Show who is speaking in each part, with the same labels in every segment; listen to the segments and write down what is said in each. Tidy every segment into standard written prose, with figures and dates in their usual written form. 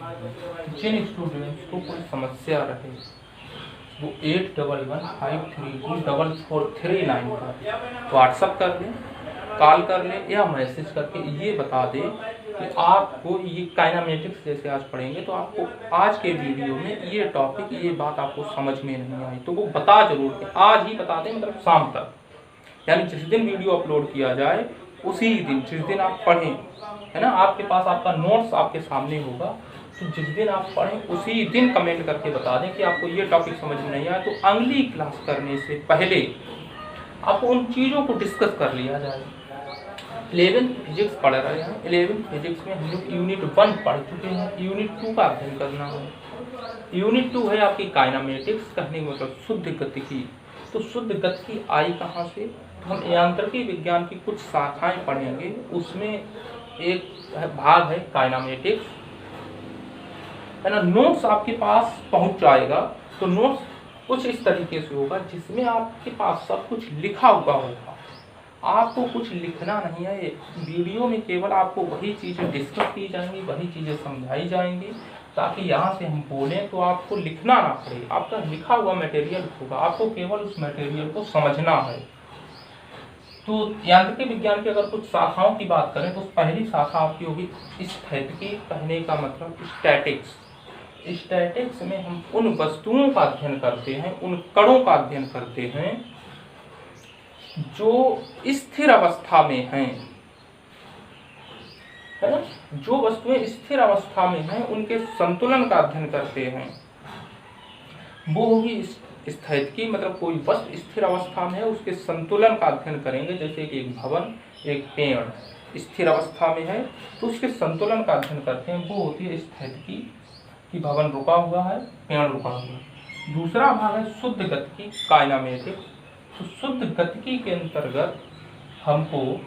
Speaker 1: जिन students को कोई समस्या रहे वो 8115324439 पर व्हाट्सअप कर लें, कॉल कर लें या मैसेज करके ये बता दें कि आपको ये काइनेमेटिक्स जैसे आज पढ़ेंगे तो आपको आज के वीडियो में ये टॉपिक, ये बात आपको समझ में नहीं आई तो वो बता जरूर दें, आज ही बता दें, मतलब शाम तक, यानी जिस दिन वीडियो अपलोड किया जाए उसी दिन, जिस दिन आप पढ़ें, है ना, आपके पास आपका नोट्स आपके सामने होगा, तो जिस दिन आप पढ़ें उसी दिन कमेंट करके बता दें कि आपको ये टॉपिक समझ में नहीं आया, तो अगली क्लास करने से पहले आपको उन चीज़ों को डिस्कस कर लिया जाए। 11th फिजिक्स पढ़ रहे हैं, 11th फिजिक्स में हम लोग यूनिट 1 पढ़ चुके हैं, यूनिट 2 का अध्ययन करना है। यूनिट 2 है आपकी काइनेमेटिक्स, कहने का मतलब शुद्ध गतिकी। तो शुद्ध गतिकी आई कहाँ से? तो हम यांत्रिकी विज्ञान की कुछ शाखाएं पढ़ेंगे, उसमें एक भाग है काइनेमेटिक्स, है ना। नोट्स आपके पास पहुंच जाएगा, तो नोट्स कुछ इस तरीके से होगा जिसमें आपके पास सब कुछ लिखा हुआ होगा, आपको कुछ लिखना नहीं है। वीडियो में केवल आपको वही चीज़ें डिस्कस की जाएंगी, वही चीज़ें समझाई जाएंगी, ताकि यहाँ से हम बोलें तो आपको लिखना ना पड़े, आपका लिखा हुआ मटेरियल होगा, आपको केवल उस मटेरियल को समझना है। तो यांत्रिकी विज्ञान की अगर कुछ शाखाओं की बात करें तो पहली शाखा आपकी होगी स्थैतिकी, कहने का मतलब स्टैटिक्स। स्टैटिक्स में हम उन वस्तुओं का अध्ययन करते हैं, उन कणों का अध्ययन करते हैं जो स्थिर अवस्था में हैं, है ना। जो वस्तुएं स्थिर अवस्था में हैं उनके संतुलन का अध्ययन करते हैं, वो होगी स्थैतिकी। मतलब कोई वस्तु स्थिर अवस्था में है, उसके संतुलन का अध्ययन करेंगे। जैसे कि एक भवन, एक पेड़ स्थिर अवस्था में है तो उसके संतुलन का अध्ययन करते हैं, वो होती है स्थैतिकी, कि भवन रुका हुआ है, पेड़ रुका हुआ है। दूसरा भाग है शुद्ध गतिकी, काइनेमेटिक्स। तो शुद्ध गतिकी के अंतर्गत हमको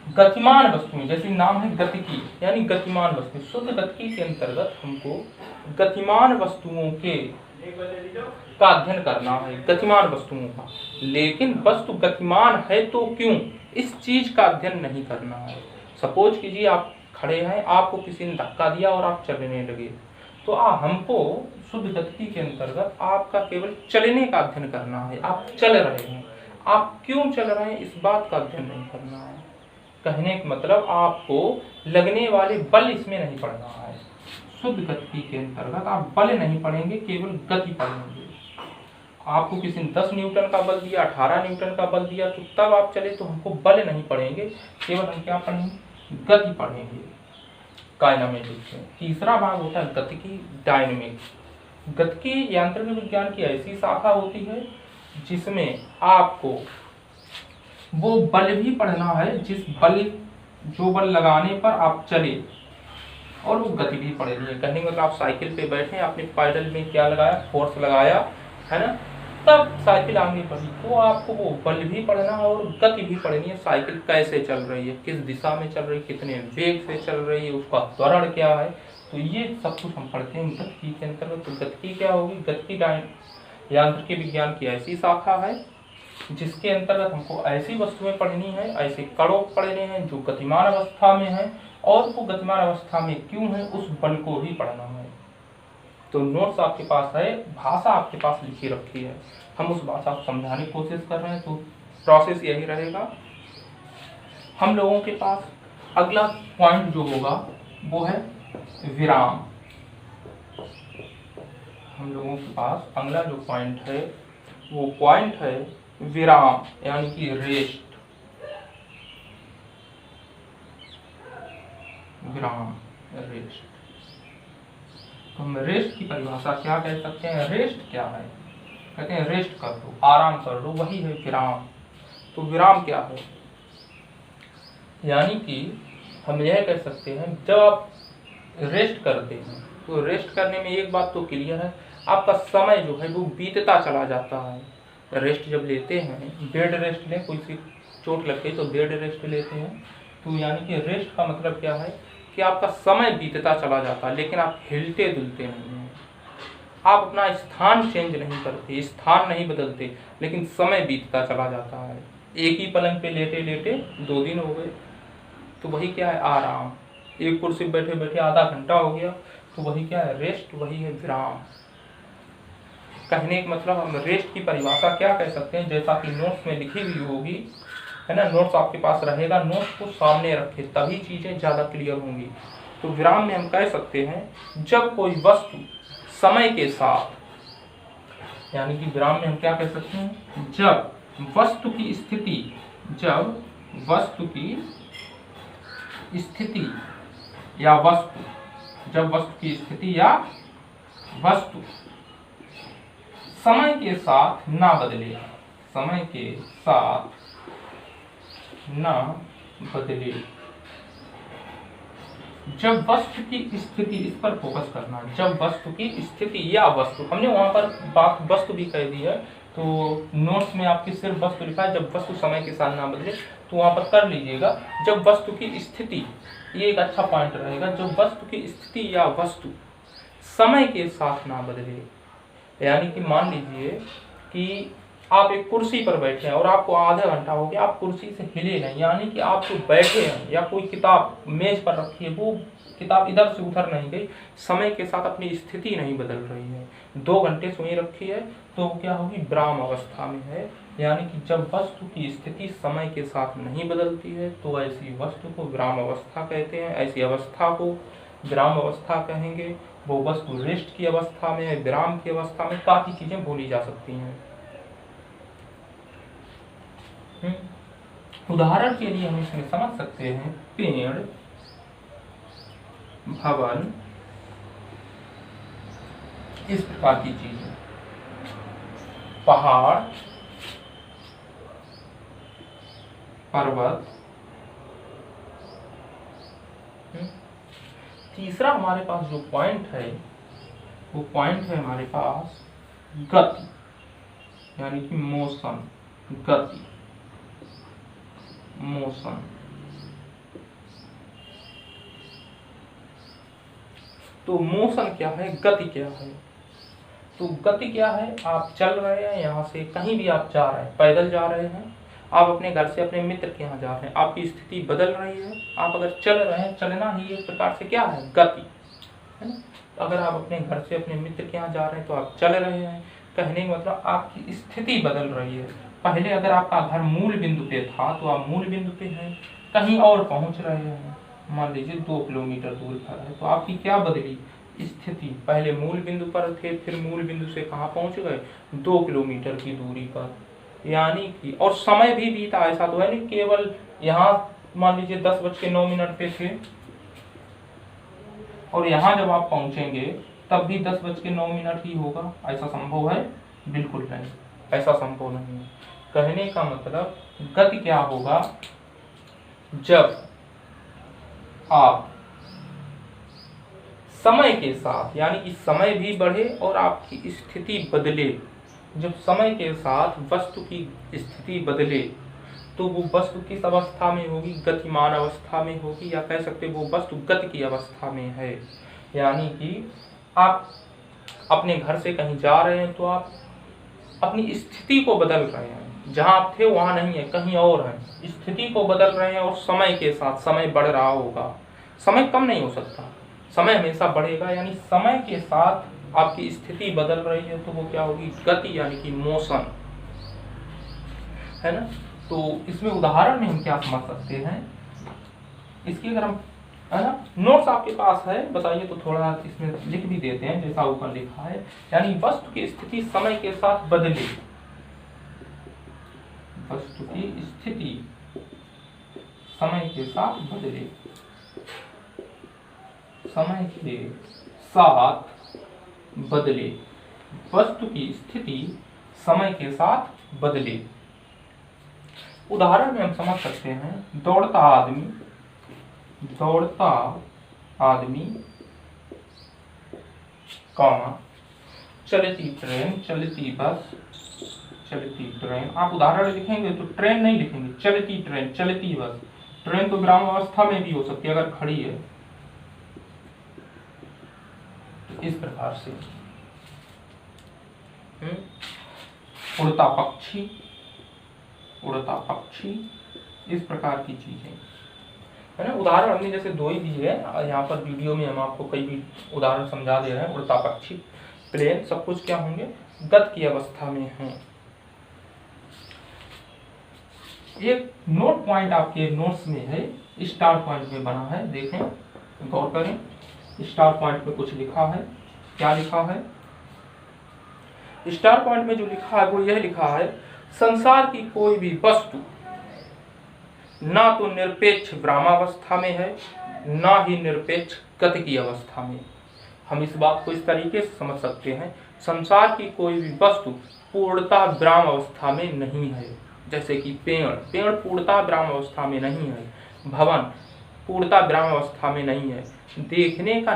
Speaker 1: गतिमान वस्तुएं, जैसे नाम है गतिकी यानी गतिमान वस्तु, शुद्ध गतिकी के अंतर्गत हमको गतिमान वस्तुओं के का अध्ययन करना है, गतिमान वस्तुओं का। लेकिन वस्तु गतिमान है तो क्यों, इस चीज का अध्ययन नहीं करना है। सपोज कीजिए आप खड़े हैं, आपको किसी ने धक्का दिया और आप चलने लगे, तो हमको शुद्ध गतिकी के अंतर्गत आपका केवल चलने का अध्ययन करना है। आप चल रहे हैं, आप क्यों चल रहे हैं इस बात का अध्ययन नहीं करना है। कहने का मतलब आपको लगने वाले बल इसमें नहीं पढ़ना है। शुद्ध गतिकी के अंतर्गत आप बल नहीं पढ़ेंगे, केवल गति पढ़ेंगे। आपको किसी ने 10 न्यूटन का बल दिया, 18 न्यूटन का बल दिया, तो तब आप चले, तो हमको बल नहीं पढ़ेंगे, केवल हम क्या पढ़ेंगे, गति पढ़ेंगे काइनेमेटिक्स में। तीसरा भाग होता है गतिकी, डायनेमिक्स। गतिकी यांत्रिक विज्ञान की ऐसी शाखा होती है जिसमें आपको वो बल भी पढ़ना है जो बल लगाने पर आप चले, और वो गति भी पढ़नी है। कहने का मतलब आप साइकिल पे बैठे, आपने पैडल में क्या लगाया, फोर्स लगाया, है ना, तब साइकिल आगे बढ़ी, तो आपको वो बल भी पढ़ना है और गति भी पढ़नी है। साइकिल कैसे चल रही है, किस दिशा में चल रही है, कितने वेग से चल रही है, उसका त्वरण क्या है, तो ये सब कुछ हम पढ़ते हैं गतिकी के अंतर्गत। तो गतिकी क्या होगी, गतिकी यांत्रिकी विज्ञान की ऐसी शाखा है जिसके अंतर्गत हमको ऐसी वस्तुएं पढ़नी है, ऐसे कणों पढ़ने हैं जो गतिमान अवस्था में है, और वो गतिमान अवस्था में क्यों है उस बल को भी पढ़ना है। तो नोट्स आपके पास है, भाषा आपके पास लिखी रखी है, हम उस भाषा को समझाने की कोशिश कर रहे हैं। तो प्रोसेस यही रहेगा। हम लोगों के पास अगला पॉइंट जो होगा वो है विराम। हम लोगों के पास अगला जो पॉइंट है वो पॉइंट है विराम, यानी कि रेस्ट। विराम, रेस्ट। तो हम रेस्ट की परिभाषा क्या कह सकते हैं, रेस्ट क्या है, कहते हैं रेस्ट कर लो, आराम कर लो, वही है विराम। तो विराम क्या है, यानी कि हम यह कह सकते हैं जब आप रेस्ट करते हैं तो रेस्ट करने में एक बात तो क्लियर है, आपका समय जो है वो बीतता चला जाता है। रेस्ट जब लेते हैं, बेड रेस्ट लें, कोई सी चोट लग गई तो बेड रेस्ट लेते हैं, तो यानी कि रेस्ट का मतलब क्या है कि आपका समय बीतता चला जाता है, लेकिन आप हिलते डुलते नहीं हैं, आप अपना स्थान चेंज नहीं करते, स्थान नहीं बदलते, लेकिन समय बीतता चला जाता है। एक ही पलंग पे लेटे लेटे 2 दिन हो गए, तो वही क्या है, आराम। एक कुर्सी बैठे बैठे आधा घंटा हो गया, तो वही क्या है, रेस्ट, वही है विराम। कहने का मतलब हम रेस्ट की परिभाषा क्या कह सकते हैं, जैसा कि नोट्स में लिखी हुई होगी, है ना, नोट्स आपके पास रहेगा, नोट्स को सामने रखें तभी चीजें ज्यादा क्लियर होंगी। तो विराम में हम कह सकते हैं जब कोई वस्तु समय के साथ, यानी कि विराम में हम क्या कह सकते हैं, जब वस्तु की स्थिति, जब वस्तु की स्थिति या वस्तु, जब वस्तु की स्थिति या वस्तु समय के साथ ना बदले, समय के साथ ना बदले, जब वस्तु की स्थिति, इस पर फोकस करना, जब वस्तु की स्थिति या वस्तु, हमने वहां पर बात वस्तु भी कह दी है, तो नोट्स में आपकी सिर्फ वस्तु लिखा है, जब वस्तु समय के साथ ना बदले, तो वहां पर कर लीजिएगा जब वस्तु की स्थिति, ये एक अच्छा पॉइंट रहेगा, जब वस्तु की स्थिति या वस्तु समय के साथ ना बदले। यानी कि मान लीजिए कि आप एक कुर्सी पर बैठे हैं और आपको आधा घंटा हो गया, आप कुर्सी से हिले नहीं, यानी कि आप जो बैठे हैं या कोई किताब मेज पर रखी है, वो किताब इधर से उधर नहीं गई, समय के साथ अपनी स्थिति नहीं बदल रही है, 2 घंटे से वहीं रखी है, तो क्या होगी, विराम अवस्था में है। यानी कि जब वस्तु की स्थिति समय के साथ नहीं बदलती है तो ऐसी वस्तु को विराम अवस्था कहते हैं, ऐसी अवस्था को विराम अवस्था कहेंगे। वो वस्तु रेस्ट की अवस्था में है, विराम की अवस्था में काफी चीजें बोली जा सकती हैं। उदाहरण के लिए हम इसमें समझ सकते हैं पेड़, भवन, इस प्रकार की चीजें, पहाड़, पर्वत। तीसरा हमारे पास जो पॉइंट है, वो पॉइंट है हमारे पास गति, यानी कि मोशन, गति, मोशन। तो मोशन क्या है, गति क्या है? तो गति क्या है, आप चल रहे हैं, यहाँ से कहीं भी आप जा रहे हैं, पैदल जा रहे हैं, आप अपने घर से अपने मित्र के यहाँ जा रहे हैं, आपकी स्थिति बदल रही है, आप अगर चल रहे हैं, चलना ही एक प्रकार से क्या है, गति, है ना। अगर आप अपने घर से अपने मित्र के यहाँ जा रहे हैं तो आप चल रहे हैं, कहने का मतलब आपकी स्थिति बदल रही है। पहले अगर आपका घर मूल बिंदु पे था तो आप मूल बिंदु पे हैं, कहीं और पहुंच रहे हैं, मान लीजिए 2 किलोमीटर दूर पर है, तो आपकी क्या बदली स्थिति, पहले मूल बिंदु पर थे, फिर मूल बिंदु से कहाँ पहुंच गए, 2 किलोमीटर की दूरी पर। यानी कि और समय भी बीता, ऐसा तो है नहीं केवल यहाँ मान लीजिए 10:09 पे थे और यहाँ जब आप पहुंचेंगे तब भी 10:09 ही होगा, ऐसा संभव है? बिल्कुल नहीं, ऐसा संभव नहीं है। कहने का मतलब गति क्या होगा, जब आप समय के साथ, यानी कि समय भी बढ़े और आपकी स्थिति बदले, जब समय के साथ वस्तु की स्थिति बदले तो वो वस्तु किस अवस्था में होगी, गतिमान अवस्था में होगी, या कह सकते वो वस्तु गति की अवस्था में है। यानी कि आप अपने घर से कहीं जा रहे हैं तो आप अपनी स्थिति को बदल रहे हैं, जहां आप थे वहां नहीं है, कहीं और हैं, स्थिति को बदल रहे हैं और समय के साथ समय बढ़ रहा होगा, समय कम नहीं हो सकता, समय हमेशा बढ़ेगा। यानी समय के साथ आपकी स्थिति बदल रही है तो वो क्या होगी, गति, यानी कि मोशन, है ना। तो इसमें उदाहरण में हम क्या समझ सकते हैं, इसकी अगर हम, है ना, नोट्स आपके पास है बताइए तो थोड़ा इसमें लिख भी देते हैं जैसा ऊपर लिखा है। यानी वस्तु की स्थिति समय के साथ बदले, वस्तु की स्थिति समय के साथ बदले, समय के साथ बदले, वस्तु की स्थिति समय के साथ बदले। उदाहरण में हम समझ सकते हैं दौड़ता आदमी, दौड़ता आदमी, कॉमा, चलती ट्रेन, चलती बस, चलती ट्रेन। आप उदाहरण लिखेंगे तो ट्रेन नहीं लिखेंगे, चलती ट्रेन, चलती बस। ट्रेन तो विराम अवस्था में भी हो सकती है अगर खड़ी है, तो इस प्रकार से। उड़ता पक्षी, उड़ता पक्षी, इस प्रकार की चीजें। है ना। उदाहरण हमने जैसे दो ही दिए हैं, यहाँ पर वीडियो में हम आपको कई भी उदाहरण समझा दे रहे हैं। उड़ता पक्षी, प्लेन, सब कुछ क्या होंगे, गत की अवस्था में हैं। एक नोट पॉइंट आपके नोट्स में है, स्टार पॉइंट में बना है, देखें, गौर करें। स्टार पॉइंट में कुछ लिखा है, क्या लिखा है? स्टार पॉइंट में जो लिखा है वो यह लिखा है, संसार की कोई भी वस्तु ना तो निरपेक्ष विरामावस्था में है, ना ही निरपेक्ष गति की अवस्था में। हम इस बात को इस तरीके से समझ सकते हैं, संसार की कोई भी वस्तु पूर्णतः विराम अवस्था में नहीं है। जैसे कि पेड़ पूर्णतः विराम अवस्था में नहीं है, भवन पूर्णतः विराम अवस्था में नहीं है, देखने का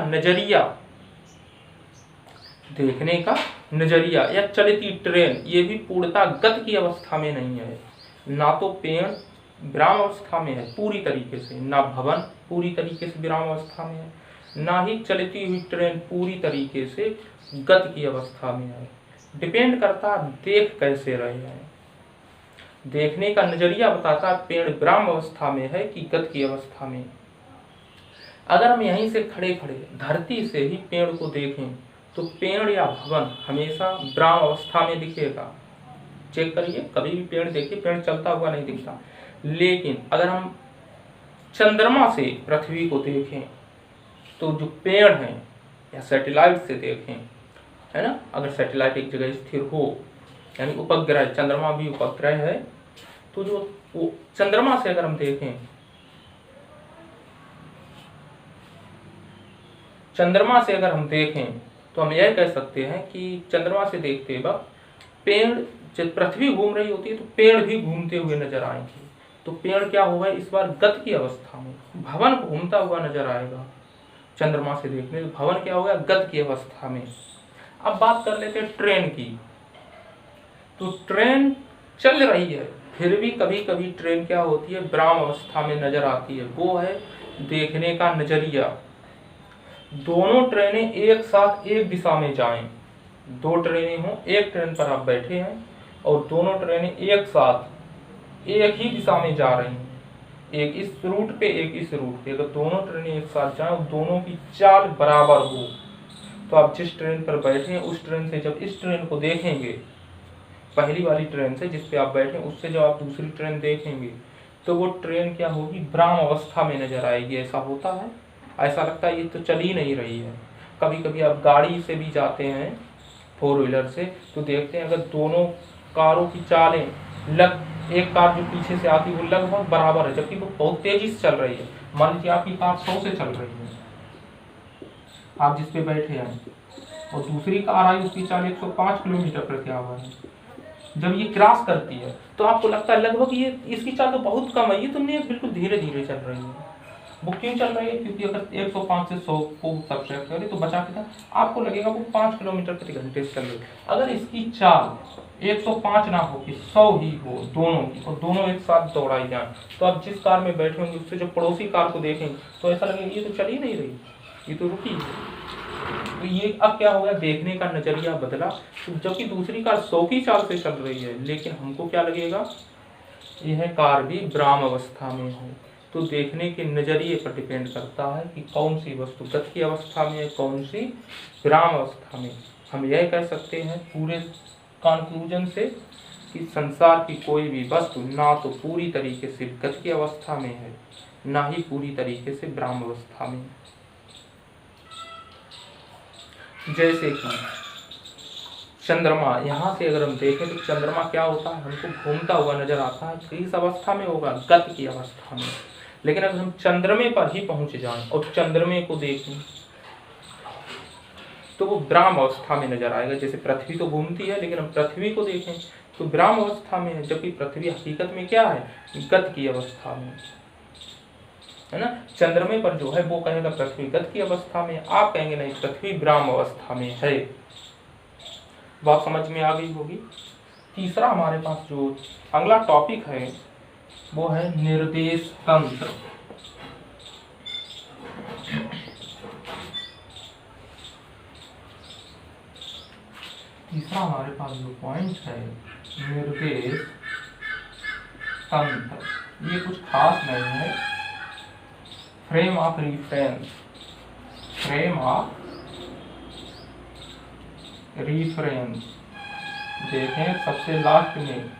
Speaker 1: नजरिया या चलती ट्रेन ये भी पूर्णतः गति की अवस्था में नहीं है। ना तो पेड़ विराम अवस्था में है पूरी तरीके से, ना भवन पूरी तरीके से विराम अवस्था में है, ना ही चलती हुई ट्रेन पूरी तरीके से गति की अवस्था में है। डिपेंड करता देख कैसे रहे हैं। देखने का नजरिया बताता पेड़ विराम अवस्था में है कि गति की अवस्था में। अगर हम यहीं से खड़े खड़े धरती से ही पेड़ को देखें तो पेड़ या भवन हमेशा विराम अवस्था में दिखेगा। चेक करिए, कभी भी पेड़ देखिए, पेड़ चलता हुआ नहीं दिखता। लेकिन अगर हम चंद्रमा से पृथ्वी को देखें तो जो पेड़ हैं, या सैटेलाइट से देखें, है ना, अगर सैटेलाइट एक जगह स्थिर हो, यानी उपग्रह, चंद्रमा भी उपग्रह है, तो जो वो चंद्रमा से अगर हम देखें, चंद्रमा से अगर हम देखें तो हम यह कह सकते हैं कि चंद्रमा से देखते वक्त पेड़, जब पृथ्वी घूम रही होती है तो पेड़ भी घूमते हुए नजर आएंगे। तो पेड़ क्या होगा इस बार गति की अवस्था में, भवन घूमता हुआ नजर आएगा चंद्रमा से देखने, तो भवन क्या होगा, गति की अवस्था में। अब बात कर लेते हैं ट्रेन की। तो ट्रेन चल रही है, फिर भी कभी कभी ट्रेन क्या होती है, विराम अवस्था में नजर आती है। वो है देखने का नजरिया। दोनों ट्रेनें एक साथ एक दिशा में जाएं, दो ट्रेनें हों, एक ट्रेन पर आप बैठे हैं और दोनों ट्रेनें एक साथ एक ही दिशा में जा रही हैं, एक इस रूट पे एक इस रूट पे। अगर दोनों ट्रेनें एक साथ जाएं और दोनों की चाल बराबर हो, तो आप जिस ट्रेन पर बैठे हैं उस ट्रेन से जब इस ट्रेन को देखेंगे, पहली वाली ट्रेन से जिस पे आप बैठे, उससे जब आप दूसरी ट्रेन देखेंगे तो वो ट्रेन क्या होगी, विराम अवस्था में नजर आएगी। ऐसा होता है, ऐसा लगता है ये तो चल ही नहीं रही है। कभी कभी आप गाड़ी से भी जाते हैं, 4 व्हीलर से, तो देखते हैं अगर दोनों कारों की चालें एक कार जो पीछे से आती है वो लगभग बराबर है, जबकि वो बहुत तेजी से चल रही है। मान लीजिए आपकी कार 100 से चल रही है, आप जिस पे बैठे हैं, और दूसरी कार आई, उसकी चाल 105 किलोमीटर प्रति आवर है। जब ये क्रॉस करती है तो आपको लगता है लगभग ये इसकी चाल तो बहुत कम है, ये तो नहीं, बिल्कुल धीरे धीरे चल रही है। वो क्यों चल रही है, क्योंकि अगर 105 से 100 को सब्ट्रैक्ट करें तो बचा कितना, आपको लगेगा वो 5 किलोमीटर प्रति घंटे से चल रही है। अगर इसकी चाल 105 ना हो कि 100 ही हो दोनों की, और दोनों एक साथ दौड़ाई जाए, तो आप जिस कार में बैठे होंगे उससे जब पड़ोसी कार को देखेंगे तो ऐसा लगेगा ये तो चल ही नहीं रही, ये तो रुकी है। तो ये अब क्या हो गया, देखने का नजरिया बदला। तो जबकि दूसरी कार 100 की चाल से चल रही है, लेकिन हमको क्या लगेगा, यह कार भी विराम अवस्था में हो। तो देखने के नजरिए पर डिपेंड करता है कि कौन सी वस्तु गति की अवस्था में है, कौन सी विराम अवस्था में। हम यह कह सकते हैं पूरे कंक्लूजन से कि संसार की कोई भी वस्तु ना तो पूरी तरीके से गति की अवस्था में है, ना ही पूरी तरीके से विराम अवस्था में। जैसे कि चंद्रमा, यहाँ से अगर हम देखें तो चंद्रमा क्या होता है, हमको घूमता हुआ नजर आता है, किस अवस्था में होगा, गति की अवस्था में। लेकिन अगर हम चंद्रमे पर ही पहुंच जाएं और चंद्रमे को देखें तो वो विराम अवस्था में नजर आएगा। जैसे पृथ्वी तो घूमती है, लेकिन हम पृथ्वी को देखें तो विराम अवस्था में है, जबकि पृथ्वी हकीकत में क्या है, गति की अवस्था में, है ना। चंद्रमे पर जो है वो कहेगा पृथ्वी गति की अवस्था में, आप कहेंगे नहीं पृथ्वी विराम अवस्था में है। बात समझ में आ गई होगी। तीसरा हमारे पास जो अगला टॉपिक है वो है निर्देश तंत्र। तीसरा हमारे पास जो पॉइंट है निर्देश तंत्र, ये कुछ खास नहीं है, frame of reference, frame of reference. देखें सबसे लास्ट में,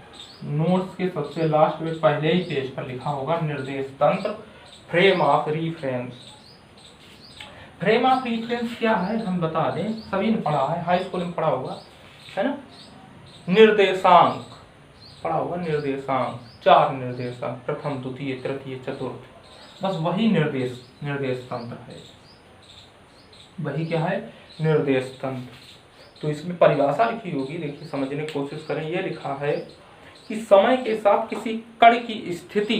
Speaker 1: नोट्स के सबसे लास्ट में पहले ही पेज पर लिखा होगा निर्देश तंत्र, frame of reference. Frame of reference क्या है हम बता दें, सभी ने पढ़ा है, हाई स्कूल में पढ़ा होगा, है ना। निर्देशांक पढ़ा होगा, निर्देशांक, 4 निर्देशांक, प्रथम द्वितीय तृतीय चतुर्थ, बस वही निर्देश तंत्र है, वही क्या है, निर्देश तंत्र। तो इसमें परिभाषा लिखी होगी, देखिए समझने की कोशिश करें। ये लिखा है कि समय के साथ किसी कण की स्थिति,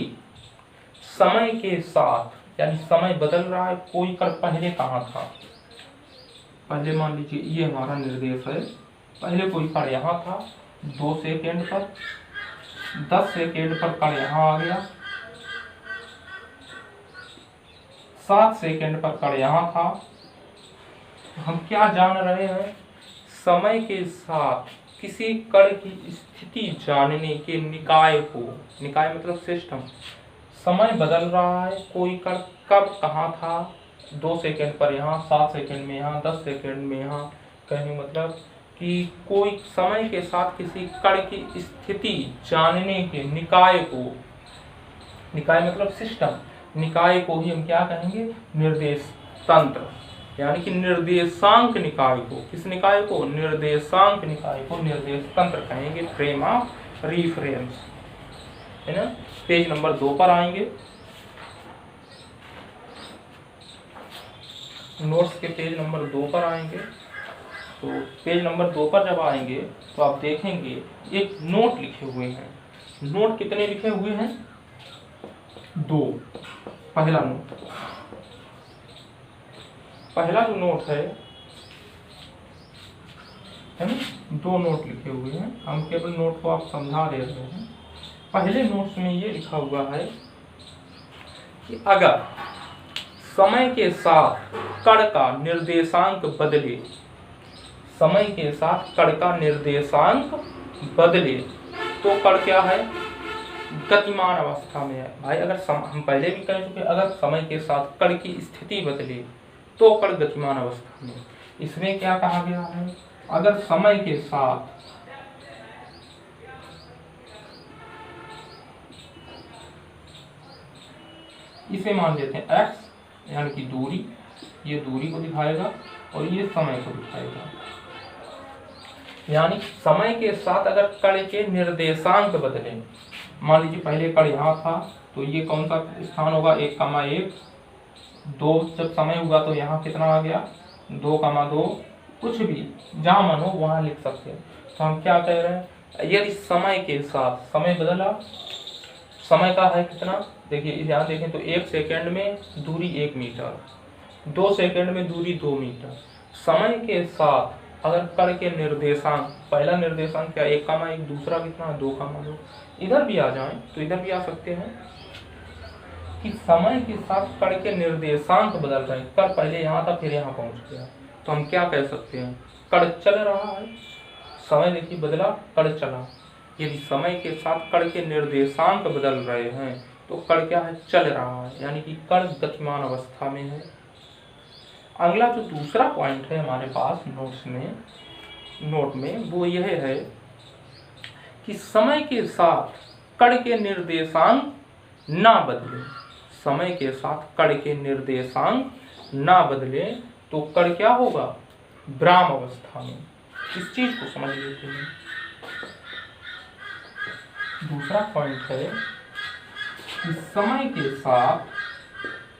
Speaker 1: समय के साथ यानी समय बदल रहा है, कोई कण पहले कहाँ था, पहले मान लीजिए ये हमारा निर्देश है, पहले कोई कण यहाँ था, 2 सेकेंड पर, 10 सेकेंड पर कण यहाँ आ गया, 7 सेकेंड पर कण यहाँ था। हम क्या जान रहे हैं, समय के साथ किसी कण की स्थिति जानने के निकाय को, निकाय मतलब सिस्टम, समय बदल रहा है, कोई कण कब कहाँ था, 2 सेकेंड पर यहाँ, 7 सेकेंड में यहाँ, 10 सेकेंड में यहाँ, कहने मतलब कि कोई समय के साथ किसी कण की स्थिति जानने के निकाय को, निकाय मतलब सिस्टम, निकाय को ही हम क्या कहेंगे, निर्देश तंत्र, यानी कि निर्देशांक निकाय को, किस निकाय को, निर्देशांक निकाय को निर्देश तंत्र कहेंगे, फ्रेम ऑफ रिफरेंस, है ना। पेज नंबर 2 पर आएंगे, नोट्स के पेज नंबर 2 पर आएंगे। तो पेज नंबर 2 पर जब आएंगे तो आप देखेंगे एक नोट लिखे हुए हैं। नोट कितने लिखे हुए हैं, 2। पहला नोट, पहला जो नोट है ना, 2 नोट लिखे हुए हैं, हम केवल नोट को आप समझा दे रहे हैं। पहले नोट्स में ये लिखा हुआ है कि अगर समय के साथ कण का निर्देशांक बदले, समय के साथ कण का निर्देशांक बदले तो कण क्या है, गतिमान अवस्था में है। भाई अगर हम पहले भी कह चुके, अगर समय के साथ कण की स्थिति बदले तो कण गतिमान अवस्था में। इसमें क्या कहा गया है, अगर समय के साथ इसे मान लेते हैं x, यानी कि दूरी, ये दूरी को दिखाएगा और ये समय को दिखाएगा, यानी समय के साथ अगर कण के निर्देशांक बदले, मान लीजिए पहले कण यहाँ था तो ये कौन सा स्थान होगा, 1,1, 2 जब समय हुआ तो यहाँ कितना आ गया, 2,2, कुछ भी जहाँ मन हो वहाँ लिख सकते हैं। तो हम क्या कह रहे हैं, यदि समय के साथ समय बदला, समय का है कितना, देखिए यहाँ देखें तो 1 सेकेंड में दूरी 1 मीटर, 2 सेकेंड में दूरी 2 मीटर। समय के साथ अगर कण के निर्देशांक, पहला निर्देशांक क्या 1,1, दूसरा कितना 2,2, इधर भी आ जाएं तो इधर भी आ सकते हैं कि समय के साथ कण के निर्देशांक बदल रहे हैं। कण पहले यहाँ था फिर यहाँ पहुँच गया, तो हम क्या कह सकते हैं, कण चल रहा है, समय देखिए बदला, कण चला। यदि समय के साथ कण के निर्देशांक बदल रहे हैं तो कण क्या है, चल रहा है, यानी कि कण गतिमान अवस्था में है। अगला जो दूसरा पॉइंट है हमारे पास नोट में वो यह है कि समय के साथ कण के निर्देशांक ना बदले, समय के साथ कण के निर्देशांक ना बदले तो कण क्या होगा, विराम अवस्था में। इस चीज को समझ लेते हैं। दूसरा पॉइंट है कि समय के साथ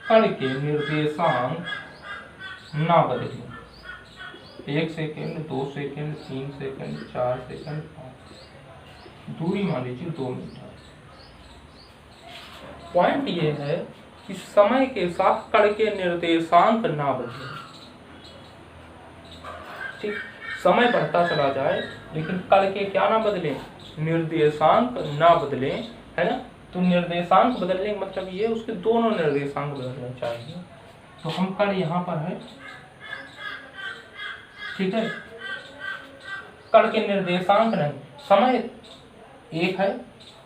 Speaker 1: कण के निर्देशांक ना बदले, 1 सेकेंड, 2 सेकेंड, 3 सेकेंड, 4 सेकेंड, 5, दूरी मान लीजिए 2 मीटर। पॉइंट ये है कि समय के साथ कण के निर्देशांक ना बदले, ठीक, समय बढ़ता चला जाए लेकिन कण के क्या ना बदले, निर्देशांक ना बदले, है ना। तो निर्देशांक बदलने का मतलब ये उसके दोनों निर्देशांक बदलने चाहिए। तो हम कण यहाँ पर है, ठीक है, कण के निर्देशांक नहीं, समय 1 है।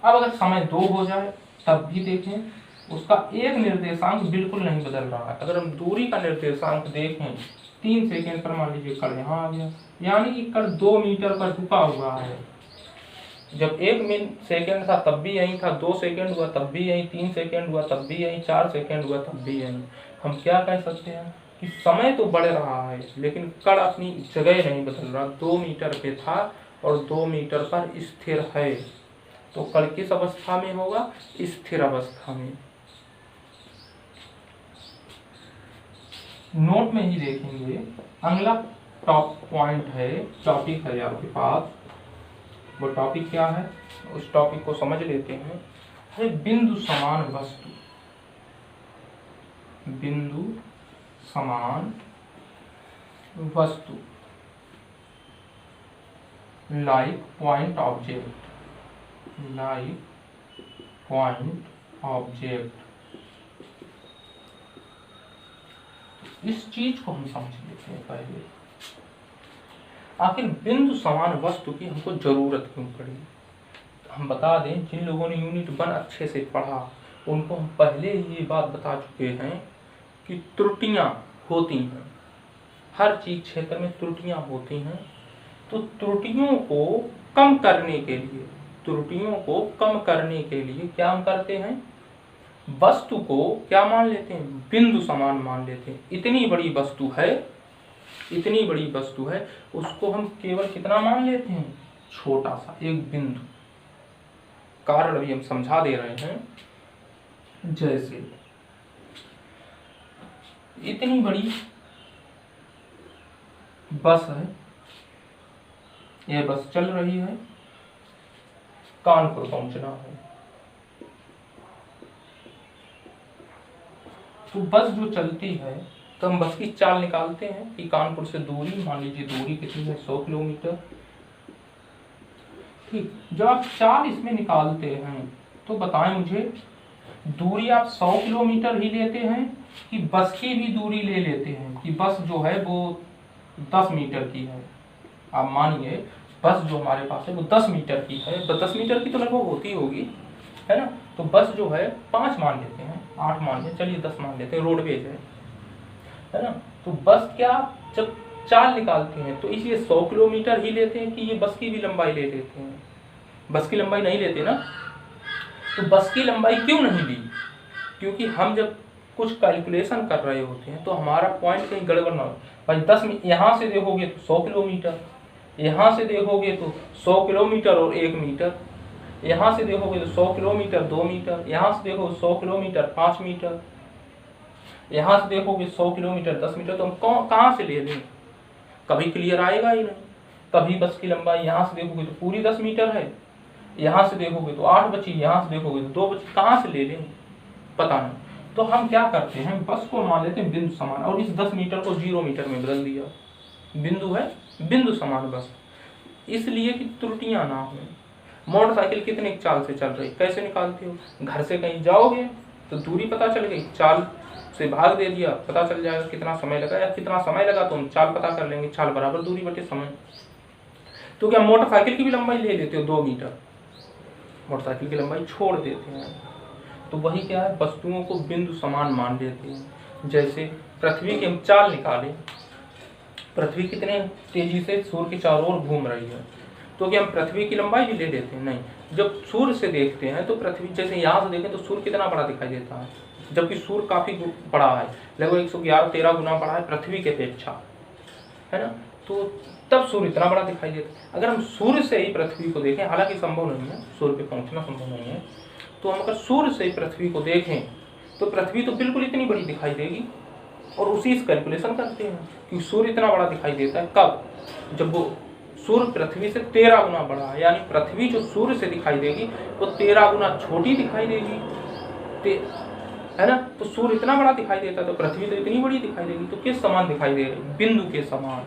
Speaker 1: अब अगर समय 2 हो जाए तब भी देखें उसका एक निर्देशांक बिल्कुल नहीं बदल रहा है। अगर हम दूरी का निर्देशांक देखें 3 सेकेंड पर, मान लीजिए कण यहाँ आ गया, यानी कि कण 2 मीटर पर झुका हुआ है। जब 1 सेकेंड था तब भी यही था, 2 सेकेंड हुआ तब भी यही, 3 सेकेंड हुआ तब भी यही, 4 सेकेंड हुआ तब भी यही। हम क्या कह सकते हैं कि समय तो बढ़ रहा है लेकिन कण अपनी जगह नहीं बदल रहा। 2 मीटर पे था और 2 मीटर पर स्थिर है। तो कण किस अवस्था में होगा? स्थिर अवस्था में। नोट में ही देखेंगे, अगला टॉप पॉइंट है, टॉपिक है आपके पास। वो टॉपिक क्या है, उस टॉपिक को समझ लेते हैं। है बिंदु समान वस्तु। बिंदु समान वस्तु, like point object, like point object. इस चीज को हम समझ लेते हैं पहले। आखिर बिंदु समान वस्तु की हमको जरूरत क्यों पड़ी? हम बता दें, जिन लोगों ने यूनिट 1 अच्छे से पढ़ा उनको हम पहले ही ये बात बता चुके हैं कि त्रुटियां होती हैं, हर चीज क्षेत्र में त्रुटियां होती हैं। तो त्रुटियों को कम करने के लिए, त्रुटियों को कम करने के लिए क्या हम करते हैं? वस्तु को क्या मान लेते हैं? बिंदु समान मान लेते हैं। इतनी बड़ी वस्तु है, इतनी बड़ी वस्तु है, उसको हम केवल कितना मान लेते हैं? छोटा सा एक बिंदु। कारण भी हम समझा दे रहे हैं। जैसे इतनी बड़ी बस है, यह बस चल रही है, कानपुर पहुंचना है। तो बस जो चलती है तो हम बस की चाल निकालते हैं कि कानपुर से दूरी, मान लीजिए दूरी कितनी है? 100 किलोमीटर। ठीक, जब आप चाल इसमें निकालते हैं तो बताएं मुझे, दूरी आप 100 किलोमीटर ही लेते हैं कि बस की भी दूरी ले लेते हैं कि बस जो है वो 10 मीटर की है? आप मानिए बस जो हमारे पास है वो 10 मीटर की है, तो 10 मीटर की तो लगभग होती होगी, है ना? तो बस जो है 5 मान लेते हैं, 8 मान लेते, चलिए 10 मान लेते हैं, रोडवेज है ना? तो बस क्या, जब चाल निकालते हैं तो इसलिए 100 किलोमीटर ही लेते हैं कि ये बस की भी लंबाई ले लेते हैं? बस की लंबाई नहीं लेते ना। तो बस की लंबाई क्यों नहीं ली? क्योंकि हम जब कुछ कैलकुलेशन कर रहे होते हैं तो हमारा पॉइंट कहीं गड़बड़ ना हो। भाई 10 यहाँ से देखोगे तो 100 किलोमीटर, यहाँ से देखोगे तो 100 किलोमीटर और 1 मीटर, यहाँ से देखोगे तो 100 किलोमीटर 2 मीटर, यहाँ से देखोगे 100 किलोमीटर 5 मीटर, यहाँ से देखोगे 100 किलोमीटर 10 मीटर। तो हम कहाँ से ले लें? कभी क्लियर आएगा ही नहीं। कभी बस की लंबाई यहाँ से देखोगे तो पूरी 10 मीटर है, यहाँ से देखोगे तो 8 बची, यहाँ से देखोगे तो 2 बची, कहाँ से ले लें? पता नहीं। तो हम क्या करते हैं, बस को मान लेते हैं बिंदु समान और इस 10 मीटर को 0 मीटर में बदल दिया। बिंदु है बिंदु समान बस, इसलिए कि त्रुटियां ना हो। मोटरसाइकिल कितने चाल से चल रही, कैसे निकालते हो? घर से कहीं जाओगे तो दूरी पता चल गई, चाल से भाग दे दिया, पता चल जाएगा कितना समय लगा, या कितना समय लगा तो हम चाल पता कर लेंगे, चाल बराबर दूरी बटे समय। तो क्या मोटरसाइकिल की भी लंबाई ले लेते हो 2 मीटर, मोटरसाइकिल की लंबाई छोड़ देते हैं। तो वही क्या है, वस्तुओं को बिंदु समान मान लेते हैं। जैसे पृथ्वी की हम चाल निकालें, पृथ्वी कितने तेजी से सूर्य के चारों ओर घूम रही है, तो क्या हम पृथ्वी की लंबाई भी ले लेते हैं? नहीं। जब सूर्य से देखते हैं तो पृथ्वी, जैसे यहाँ से देखें तो सूर्य कितना बड़ा दिखाई देता है, जबकि सूर्य काफी बड़ा है, लगभग 111-13 गुना बड़ा है पृथ्वी के अपेक्षा, है ना? तो तब सूर्य इतना बड़ा दिखाई देता है। अगर हम सूर्य से ही पृथ्वी को देखें, हालांकि संभव नहीं है, सूर्य पे पहुंचना संभव नहीं है, तो हम अगर सूर्य से ही पृथ्वी को देखें तो पृथ्वी तो बिल्कुल इतनी बड़ी दिखाई देगी। और उसी से कैलकुलेशन करते हैं कि सूर्य इतना बड़ा दिखाई देता है कब, जब वो सूर्य पृथ्वी से 13 गुना बड़ा है, यानी पृथ्वी जो सूर्य से दिखाई देगी वो 13 गुना छोटी दिखाई देगी, है ना? तो सूर्य इतना बड़ा दिखाई देता है तो पृथ्वी तो इतनी बड़ी दिखाई देगी। तो किस समान दिखाई दे रही? बिंदु के समान,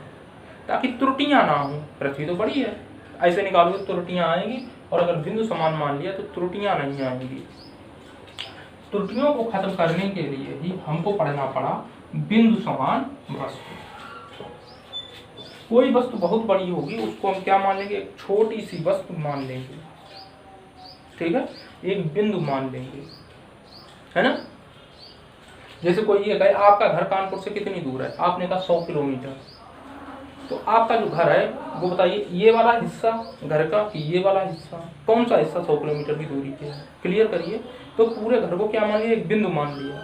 Speaker 1: ताकि त्रुटियां ना हो। पृथ्वी तो बड़ी है, ऐसे निकालोगे तो त्रुटियां आएंगी, और अगर बिंदु समान मान लिया तो त्रुटियां नहीं आएंगी। त्रुटियों को खत्म करने के लिए ही हमको पढ़ना पड़ा बिंदु समान वस्तु। कोई वस्तु बहुत बड़ी होगी उसको हम क्या मान लेंगे, एक छोटी सी वस्तु मान लेंगे, ठीक है, एक बिंदु मान लेंगे। है ना। जैसे कोई ये कहे आपका घर कानपुर से कितनी दूर है, आपने कहा 100 किलोमीटर, तो आपका जो घर है वो बताइए ये वाला हिस्सा घर का कि ये वाला हिस्सा, कौन सा हिस्सा 100 किलोमीटर की दूरी पे है, क्लियर करिए। तो पूरे घर को क्या मान लिया, एक बिंदु मान लिया,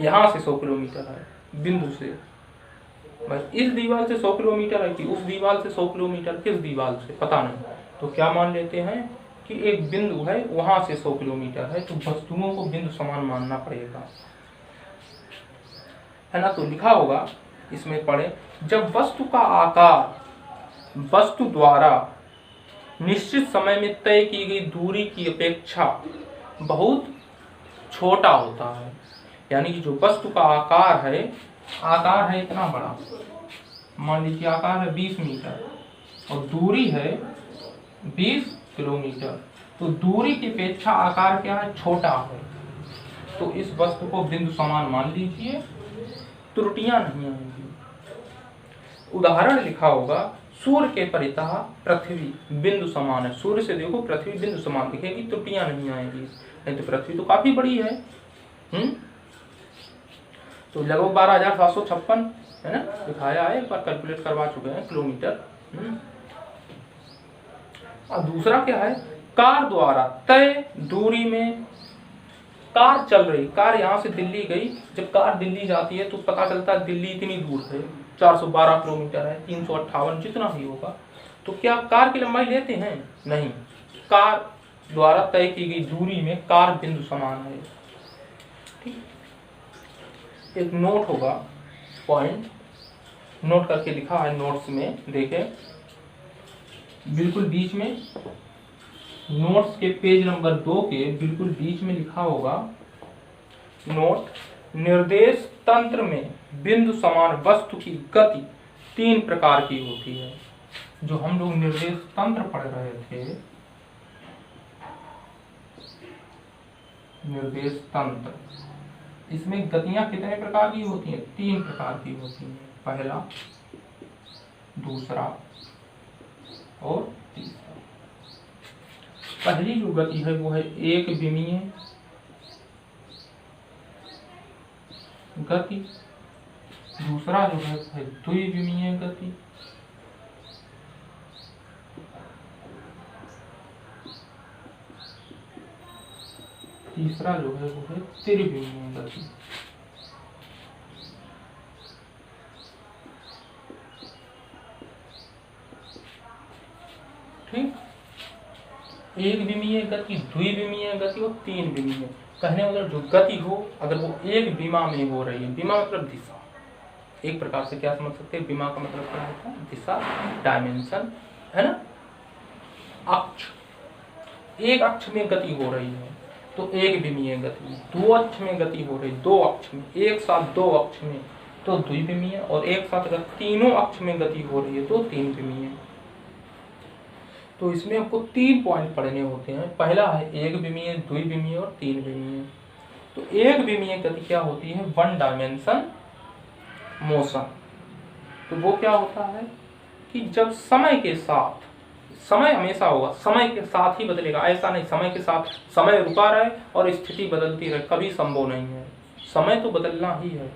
Speaker 1: यहाँ से 100 किलोमीटर है बिंदु से, बस इस दीवार से 100 किलोमीटर है कि उस दीवार से 100 किलोमीटर, किस दीवार से पता नहीं, तो क्या मान लेते हैं कि एक बिंदु है वहां से 100 किलोमीटर है, तो वस्तुओं को बिंदु समान मानना पड़ेगा, है ना। तो लिखा होगा इसमें पढ़े, जब वस्तु का आकार वस्तु द्वारा निश्चित समय में तय की गई दूरी की अपेक्षा बहुत छोटा होता है, यानी कि जो वस्तु का आकार है इतना बड़ा, मान लीजिए आकार है 20 मीटर और दूरी है 20 किलोमीटर, तो दूरी की अपेक्षा आकार क्या है, छोटा है, तो इस वस्तु को बिंदु समान मान लीजिए, त्रुटियां नहीं आएंगी। उदाहरण लिखा होगा, सूर्य के परितः पृथ्वी बिंदु समान है, सूर्य से देखो पृथ्वी बिंदु समान दिखेगी, त्रुटियां नहीं आएंगी, नहीं तो पृथ्वी तो काफी बड़ी है। तो लगभग 12,756 है ना, दिखाया है, एक बार कैलकुलेट करवा चुके हैं किलोमीटर। और दूसरा क्या है, कार द्वारा तय दूरी में, कार चल रही, कार यहाँ से दिल्ली गई, जब कार दिल्ली जाती है तो पता चलता है दिल्ली इतनी दूर है, 412 किलोमीटर है, 358 जितना ही होगा, तो क्या कार की लंबाई लेते हैं, नहीं, कार द्वारा तय की गई दूरी में कार बिंदु समान है। ठीक, एक नोट होगा, पॉइंट नोट करके लिखा है नोट्स में, देखें बिल्कुल बीच में, नोट्स के पेज नंबर 2 के बिल्कुल बीच में लिखा होगा, नोट, निर्देश तंत्र में बिंदु समान वस्तु की गति 3 प्रकार की होती है। जो हम लोग निर्देश तंत्र पढ़ रहे थे, निर्देश तंत्र, इसमें गतियां कितने प्रकार की होती हैं, 3 प्रकार की होती हैं, पहला, दूसरा और तीसरा। पहली जो गति है वो है एक विमीय गति, दूसरा जो है द्विविमीय गति, तीसरा जो है वो है त्रिविमीय गति। ठीक, एक विमीय गति, द्विविमीय गति और 3 विमीय। कहने मतलब जो गति हो अगर वो एक विमा में हो रही है, विमा मतलब दिशा, एक प्रकार से क्या समझ सकते हैं, विमा का मतलब क्या होता है, दिशा, डायमेंशन, है ना, अक्ष, एक अक्ष में गति हो रही है तो एक विमीय गति, 2 अक्ष में गति हो रही है, 2 अक्ष में, एक साथ 2 अक्ष में तो द्विविमीय, और एक साथ अगर तीनों अक्ष में गति हो रही है तो 3 विमीय। तो इसमें आपको 3 पॉइंट पढ़ने होते हैं, पहला है एक विमीय, द्विविमीय और 3 विमीय। तो एक विमीय गति क्या होती है, 1 डायमेंशन मोशन। तो वो क्या होता है कि जब समय के साथ, समय हमेशा होगा, समय के साथ ही बदलेगा, ऐसा नहीं समय के साथ समय रुका रहे और स्थिति बदलती रहे, कभी संभव नहीं है, समय तो बदलना ही है।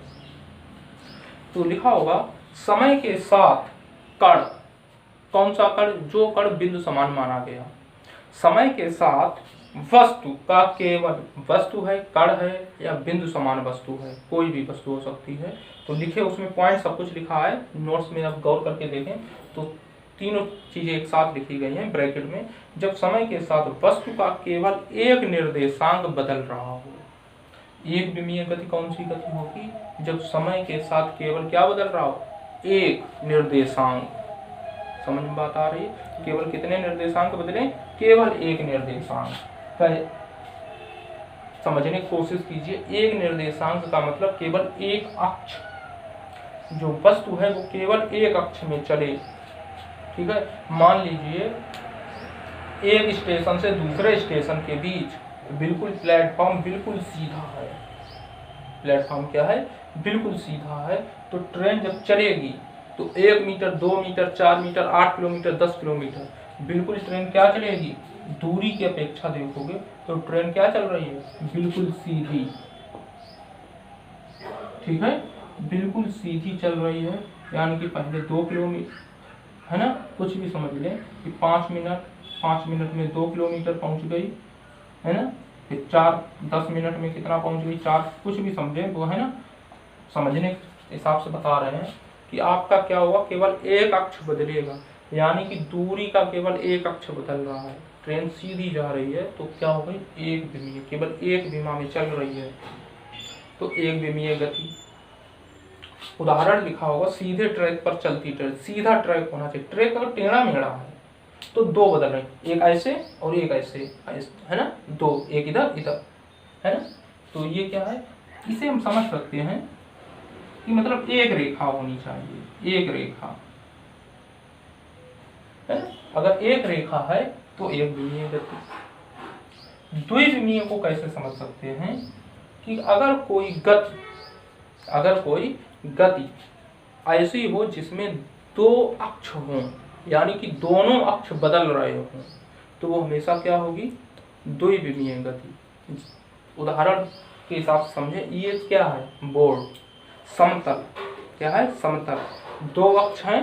Speaker 1: तो लिखा होगा समय के साथ कण, कौन सा कण, जो कण बिंदु समान माना गया, समय के साथ वस्तु का केवल, वस्तु है, कण है या बिंदु समान वस्तु है, कोई भी वस्तु हो सकती है। तो लिखे उसमें पॉइंट सब कुछ लिखा है, नोट्स में आप गौर करके देखें तो तीनों चीजें एक साथ लिखी गई हैं ब्रैकेट में। जब समय के साथ वस्तु का केवल एक निर्देशांक बदल रहा हो, एक विमीय गति कौन सी गति होगी, जब समय के साथ केवल क्या बदल रहा हो, एक निर्देशांक। समझ में बात आ रही है, केवल कितने निर्देशांक बदले, केवल एक निर्देशांक। समझने की कोशिश कीजिए, एक निर्देशांक का मतलब केवल एक अक्ष, जो वस्तु है वो केवल एक अक्ष में चले। ठीक है, मान लीजिए एक स्टेशन से दूसरे स्टेशन के बीच बिल्कुल प्लेटफॉर्म बिल्कुल सीधा है, प्लेटफॉर्म क्या है, बिल्कुल सीधा है, तो ट्रेन जब चलेगी तो 1 metre, 2 metre, 4 metre, 8 kilometre, 10 kilometre, बिल्कुल ट्रेन क्या चलेगी, दूरी की अपेक्षा देखोगे तो ट्रेन क्या चल रही है, बिल्कुल सीधी, ठीक है, बिल्कुल सीधी चल रही है, यानी कि पहले 2 किलोमीटर, है ना, कुछ भी समझ लें कि 5 मिनट में 2 किलोमीटर पहुंच गई, है ना, फिर 10 मिनट में कितना पहुंच गई, 4, कुछ भी समझे वो, है ना, समझने के हिसाब से बता रहे हैं कि आपका क्या होगा, केवल एक अक्ष बदलेगा, यानी कि दूरी का केवल एक अक्ष बदल रहा है। ट्रेन सीधी जा रही है तो क्या होगा, एक विमीय, केवल एक विमा में चल रही है तो एक विमीय गति। उदाहरण लिखा होगा, सीधे ट्रैक पर चलती ट्रेन, सीधा ट्रैक होना चाहिए, ट्रैक अगर टेढ़ा मेढ़ा है तो 2 बदल रहे, एक ऐसे और एक ऐसे, है ना, 2, एक इधर इधर, है ना। तो ये क्या है, इसे हम समझ सकते हैं कि मतलब एक रेखा होनी चाहिए, एक रेखा, है ना? अगर एक रेखा है तो एक विमीय गति। द्विविमीय को कैसे समझ सकते हैं कि अगर कोई गति ऐसी हो जिसमें 2 अक्ष हों, यानी कि दोनों अक्ष बदल रहे हों, तो वो हमेशा क्या होगी, द्विविमीय गति। उदाहरण के हिसाब से समझे, ये क्या है, बोर्ड, समतल, क्या है, समतल, 2 अक्ष हैं,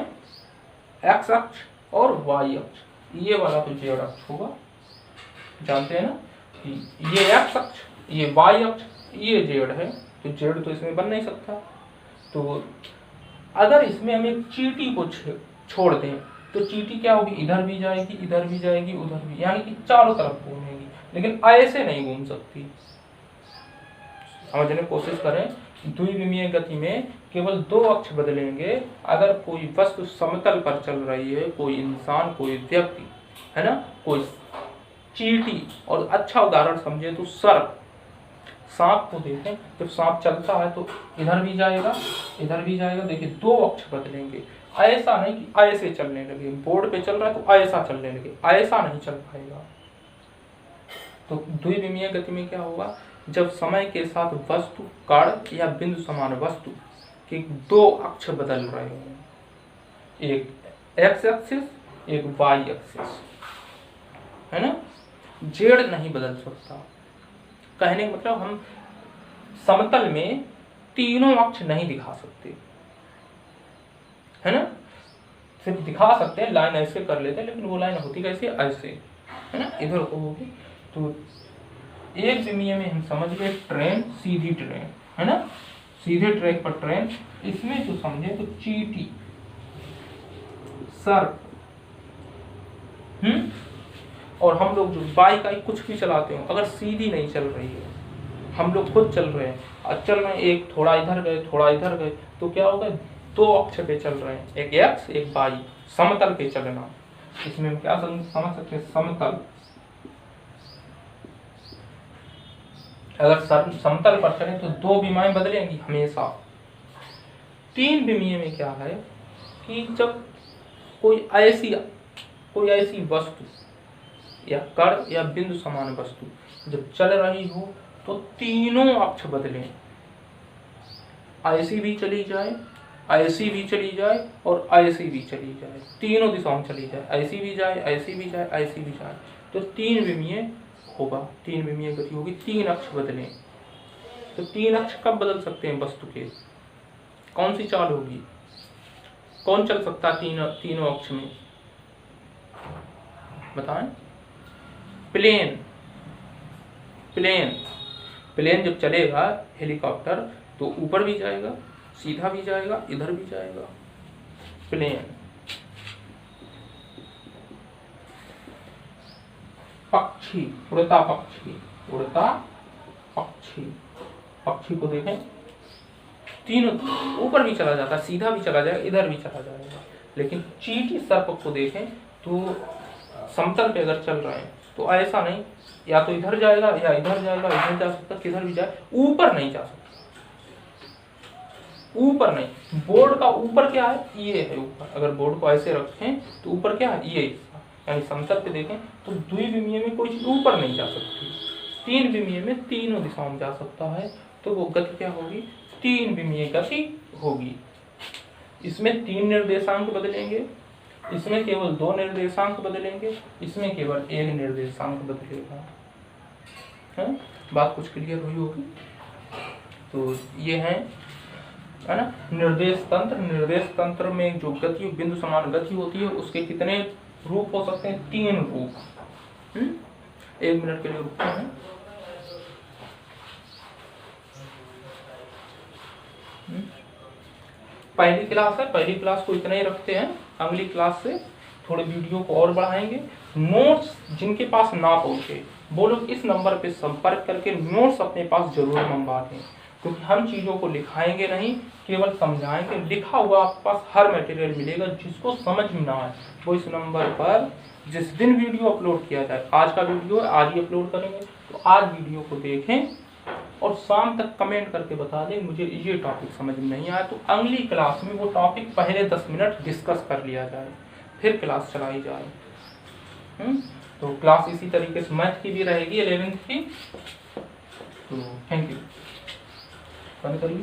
Speaker 1: एक्स अक्ष और वाई अक्ष, ये वाला तो जेड अक्ष होगा, जानते हैं ना कि ये एक्स अक्ष, ये वाई अक्ष, ये जेड है, तो जेड तो इसमें बन नहीं सकता। तो अगर इसमें हम एक चींटी को छोड़ दें तो चींटी क्या होगी, इधर भी जाएगी, इधर भी जाएगी, उधर भी, यानी कि चारों तरफ घूमेगी, लेकिन ऐसे नहीं घूम सकती। समझने की कोशिश करें, द्विविमीय गति में केवल 2 अक्ष बदलेंगे। अगर कोई वस्तु समतल पर चल रही है, कोई इंसान, कोई व्यक्ति, है ना, कोई चींटी, और अच्छा उदाहरण समझे तो सर्प, सांप को देखें, जब सांप चलता है तो इधर भी जाएगा, इधर भी जाएगा, देखिए 2 अक्ष बदलेंगे, ऐसा नहीं कि ऐसे चलने लगे, बोर्ड पे चल रहा है तो ऐसा चलने लगे, ऐसा नहीं चल पाएगा। तो द्विविमीय गति में क्या होगा, जब समय के साथ वस्तु, कण या बिंदु समान वस्तु के 2 अक्ष बदल रहे हैं, एक एक्स एक्सिस, एक वाई एक्सिस, है ना, जेड नहीं बदल सकता। कहने का मतलब हम समतल में तीनों अक्ष नहीं दिखा सकते, है ना, सिर्फ दिखा सकते हैं, लाइन ऐसे कर लेते हैं, लेकिन वो लाइन होती कैसे, ऐसे, है ना, इधर को होगी। तो एक विमीय में हम समझ गए ट्रेन, सीधी ट्रेन, है ना, सीधे ट्रैक पर ट्रेन, इसमें जो समझे तो चींटी, सर्प, और हम लोग जो बाइक आई कुछ भी चलाते हो, अगर सीधी नहीं चल रही है, हम लोग खुद चल रहे हैं, चल रहे हैं, एक थोड़ा इधर गए, थोड़ा इधर गए, तो क्या होगा, 2 अक्ष पे चल रहे हैं, एक एक्स एक वाई, समतल पे चलना। इसमें हम क्या समझ सकते हैं, समतल। अगर समतल पर चले तो 2 विमाएं बदलेंगी हमेशा। 3 विमीय में क्या है कि जब कोई ऐसी वस्तु या कण या बिंदु समान वस्तु जब चल रही हो तो तीनों अक्ष बदलें, ऐसी भी चली जाए, ऐसी भी चली जाए और ऐसी भी चली जाए, तीनों दिशाओं में चली जाए, ऐसी भी जाए, ऐसी भी जाए, ऐसी भी जाए, तो 3 विमीय होगा, 3 विमीय गति होगी, 3 अक्ष बदलें। तो 3 अक्ष कब बदल सकते हैं वस्तु के, कौन सी चाल होगी, कौन चल सकता है तीनों अक्ष में, बताएं। प्लेन जब चलेगा, हेलीकॉप्टर, तो ऊपर भी जाएगा, सीधा भी जाएगा, इधर भी जाएगा, प्लेन। पक्षी, उड़ता पक्षी को देखें, तीनों ऊपर भी चला जाता, सीधा भी चला जाएगा, इधर भी चला जाएगा। लेकिन चींटी सर्प को देखें तो समतल पे अगर चल रहे हैं तो ऐसा नहीं, या तो इधर जाएगा या इधर जाएगा, इधर जा सकता, किधर भी जाए, ऊपर नहीं जा सकता, ऊपर नहीं। बोर्ड का ऊपर क्या है, ये है ऊपर, अगर बोर्ड को ऐसे रखें तो ऊपर क्या है, ये हिस्सा, यानी समतल पे देखें तो द्विविमीय में कोई चीज ऊपर नहीं जा सकती, 3 विमीय में तीनों दिशाओं में जा सकता है, तो वो गति क्या होगी, 3 विमीय गति होगी। इसमें 3 निर्देशांक बदलेंगे, इसमें केवल 2 निर्देशांक बदलेंगे, इसमें केवल 1 निर्देशांक बदलेगा। है, बात कुछ क्लियर हुई होगी। तो ये है है ना। निर्देश तंत्र में जो गति बिंदु समान गति होती है उसके कितने रूप हो सकते हैं? 3 रूप। 1 मिनट के लिए रुकते हैं। पहली क्लास है, पहली क्लास को इतना ही रखते हैं। अगली क्लास से थोड़े वीडियो को और बढ़ाएंगे। नोट्स जिनके पास ना पहुंचे वो लोग इस नंबर पे संपर्क करके नोट्स अपने पास जरूर मंगवा लें, क्योंकि हम चीज़ों को लिखाएंगे नहीं, केवल समझाएंगे। लिखा हुआ आपके पास हर मटेरियल मिलेगा। जिसको समझ में ना आए वो इस नंबर पर जिस दिन वीडियो अपलोड किया जाए, आज का वीडियो आज ही अपलोड करेंगे, तो आज वीडियो को देखें और शाम तक कमेंट करके बता दें मुझे ये टॉपिक समझ में नहीं आया। तो अगली क्लास में वो टॉपिक पहले 10 मिनट डिस्कस कर लिया जाए, फिर क्लास चलाई जाए। तो क्लास इसी तरीके से मैथ की भी रहेगी 11th की। तो थैंक यू। बंद करिए।